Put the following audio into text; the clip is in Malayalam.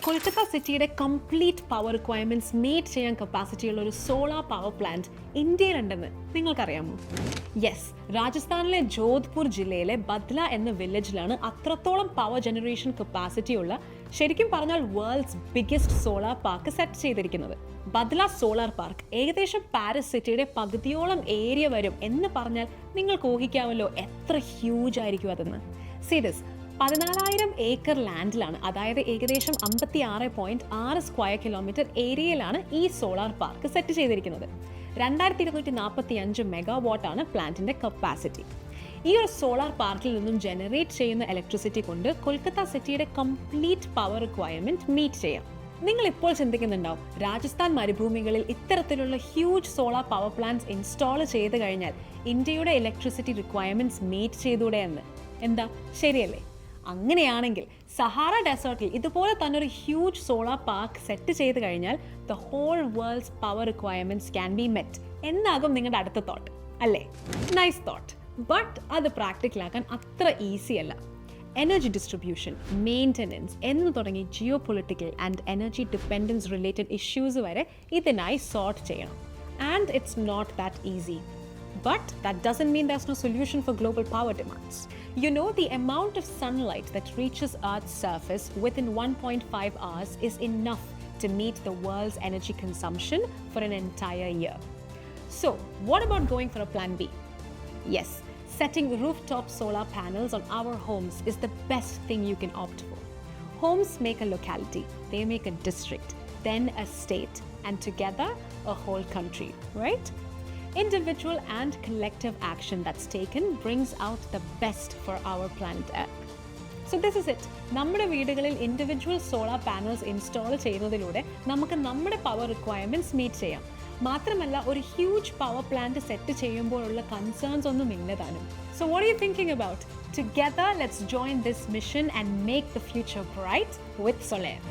കൊൽക്കത്ത സിറ്റിയുടെ കംപ്ലീറ്റ് പവർ റിക്വയർമെന്റ്സ് മീറ്റ് ചെയ്യാൻ കപ്പാസിറ്റിയുള്ള ഒരു സോളാർ പവർ പ്ലാന്റ് ഇന്ത്യയിലുണ്ടെന്ന് നിങ്ങൾക്കറിയാമോ? യെസ്, രാജസ്ഥാനിലെ ജോധ്പൂർ ജില്ലയിലെ ബദ്ല എന്ന വില്ലേജിലാണ് അത്രത്തോളം പവർ ജനറേഷൻ കപ്പാസിറ്റി ഉള്ള, ശരിക്കും പറഞ്ഞാൽ world's biggest solar park set ചെയ്തിരിക്കുന്നത്. ബദ്ല സോളാർ പാർക്ക് ഏകദേശം പാരീസ് സിറ്റിയുടെ പകുതിയോളം ഏരിയ വരും എന്ന് പറഞ്ഞാൽ നിങ്ങൾക്ക് ഊഹിക്കാമല്ലോ എത്ര ഹ്യൂജ് ആയിരിക്കും അതെന്ന്. സീരിയസ്, 14,000 ഏക്കർ ലാൻഡിലാണ്, അതായത് ഏകദേശം 56.6 സ്ക്വയർ കിലോമീറ്റർ ഏരിയയിലാണ് ഈ സോളാർ പാർക്ക് സെറ്റ് ചെയ്തിരിക്കുന്നത്. 2245 മെഗാവാട്ടാണ് പ്ലാന്റിന്റെ കപ്പാസിറ്റി. ഈ ഒരു സോളാർ പാർക്കിൽ നിന്നും ജനറേറ്റ് ചെയ്യുന്ന ഇലക്ട്രിസിറ്റി കൊണ്ട് കൊൽക്കത്ത സിറ്റിയുടെ കംപ്ലീറ്റ് പവർ റിക്വയർമെന്റ് മീറ്റ് ചെയ്യാം. നിങ്ങൾ ഇപ്പോൾ ചിന്തിക്കുന്നുണ്ടാവും, രാജസ്ഥാൻ മരുഭൂമികളിൽ ഇത്തരത്തിലുള്ള huge solar power plants install ചെയ്ത് കഴിഞ്ഞാൽ ഇന്ത്യയുടെ ഇലക്ട്രിസിറ്റി റിക്വയർമെന്റ്സ് മീറ്റ് ചെയ്തൂടെ എന്ന്. എന്താ, ശരിയല്ലേ? അങ്ങനെയാണെങ്കിൽ സഹാറ ഡെസേർട്ടിൽ ഇതുപോലെ തന്നെ ഒരു ഹ്യൂജ് സോളാർ പാർക്ക് സെറ്റ് ചെയ്ത് കഴിഞ്ഞാൽ the whole world's power requirements can be met എന്നാകും നിങ്ങളുടെ അടുത്ത തോട്ട്, അല്ലേ? നൈസ് തോട്ട്, ബട്ട് അത് പ്രാക്ടിക്കലാക്കാൻ അത്ര ഈസി അല്ല. എനർജി ഡിസ്ട്രിബ്യൂഷൻ, മെയിൻ്റനൻസ് എന്ന് തുടങ്ങി geopolitical and energy dependence related issues വരെ ഇതിനായി സോർട്ട് ചെയ്യണം. And it's not that easy. But that doesn't mean there's no solution for global power demands. You know, the amount of sunlight that reaches Earth's surface within 1.5 hours is enough to meet the world's energy consumption for an entire year. So, what about going for a plan B? Yes, setting rooftop solar panels on our homes is the best thing you can opt for. Homes make a locality, they make a district, then a state, and together a whole country, right? Individual and collective action that's taken brings out the best for our planet Earth. So this is it. നമ്മുടെ വീടുകളിൽ ഇൻഡിവിജ്വൽ സോളാർ പാനൽസ് ഇൻസ്റ്റാൾ ചെയ്യുന്നതിലൂടെ നമുക്ക് നമ്മുടെ പവർ റിക്വയർമെന്റ്സ് മീറ്റ് ചെയ്യാം. മാത്രമല്ല, ഒരു ഹ്യൂജ് പവർ പ്ലാന്റ് സെറ്റ് ചെയ്യുമ്പോഴുള്ള കൺസേൺസ് ഒന്നും ഇല്ലതാനും. So what are you thinking about? Together, let's join this mission and make the future bright with Solaire.